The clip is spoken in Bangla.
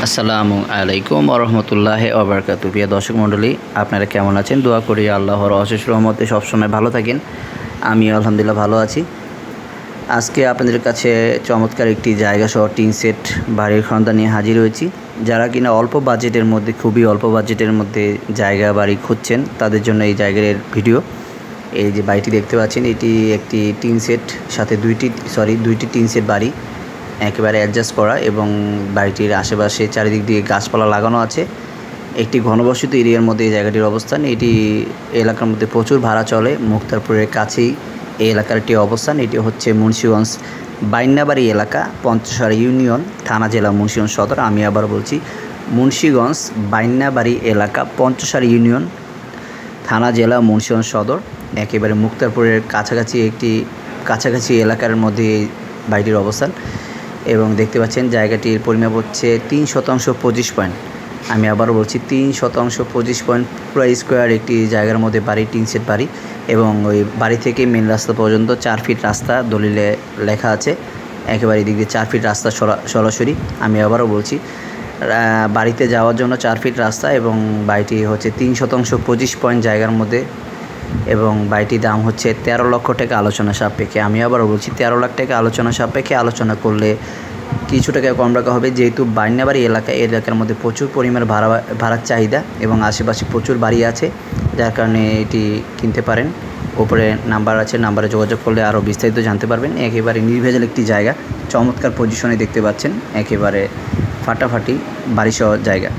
আসসালামু আলাইকুম ওরহমতুল্লাহি ওয়াবারাকাতুহু। প্রিয় দর্শক মণ্ডলী, আপনারা কেমন আছেন? দোয়া করি আল্লাহর অশেষ রহমতে সবসময় ভালো থাকেন। আমি আলহামদুলিল্লাহ ভালো আছি। আজকে আপনাদের কাছে চমৎকার একটি জায়গা সহ টিন সেট বাড়ির সন্ধান নিয়ে হাজির হয়েছি। যারা কিনা অল্প বাজেটের মধ্যে, খুবই অল্প বাজেটের মধ্যে জায়গা বাড়ি খুঁজছেন, তাদের জন্য এই জায়গার ভিডিও। এই যে বাড়িটি দেখতে পাচ্ছেন, এটি একটি টিন সেট সাথে দুইটি টিন সেট বাড়ি একেবারে অ্যাডজাস্ট করা, এবং বাড়িটির আশেপাশে চারিদিক দিয়ে গাছপালা লাগানো আছে। একটি ঘনবসতি এরিয়ার মধ্যে এই জায়গাটির অবস্থান। এটি এলাকার মধ্যে প্রচুর ভাড়া চলে। মুক্তারপুরের কাছেই এই এলাকার একটি অবস্থান। এটি হচ্ছে মুন্সিগঞ্জ বাইন্নাবাড়ি এলাকা, পঞ্চসারি ইউনিয়ন, থানা জেলা মুন্সিগঞ্জ সদর। আমি আবার বলছি, মুন্সিগঞ্জ বাইন্নাবাড়ি এলাকা, পঞ্চসারি ইউনিয়ন, থানা জেলা মুন্সিগঞ্জ সদর। একেবারে মুক্তারপুরের কাছাকাছি এলাকার মধ্যে এই বাড়িটির অবস্থান। এবং দেখতে পাচ্ছেন জায়গাটির পরিমাপ হচ্ছে 3/25 পয়েন্ট। আমি আবারও বলছি, 3/25 পয়েন্ট পুরো স্কোয়ার একটি জায়গার মধ্যে বাড়ি, টিন সেট বাড়ি। এবং ওই বাড়ি থেকে মেন রাস্তা পর্যন্ত 4 ফিট রাস্তা দলিলে লেখা আছে। একেবারে এদিক দিয়ে 4 ফিট রাস্তা সরাসরি। আমি আবারও বলছি, বাড়িতে যাওয়ার জন্য 4 ফিট রাস্তা, এবং বাড়িটি হচ্ছে 3/25 পয়েন্ট জায়গার মধ্যে। এবং বাড়িটির দাম হচ্ছে 13 লক্ষ টাকা আলোচনা সাপেক্ষে। আমি আবারও বলছি, 13 লাখ টাকা আলোচনা সাপেক্ষে। আলোচনা করলে কিছু টাকা কম রাখা হবে, যেহেতু বাইন্নাবাড়ি এলাকার মধ্যে প্রচুর পরিমাণ ভাড়ার চাহিদা এবং আশেপাশে প্রচুর বাড়ি আছে, যার কারণে এটি কিনতে পারেন। ওপরে নাম্বার আছে, নাম্বারে যোগাযোগ করলে আরও বিস্তারিত জানতে পারবেন। একেবারে নির্ভেজাল একটি জায়গা, চমৎকার পজিশনে দেখতে পাচ্ছেন, একেবারে ফাটাফাটি বাড়িসহ জায়গা।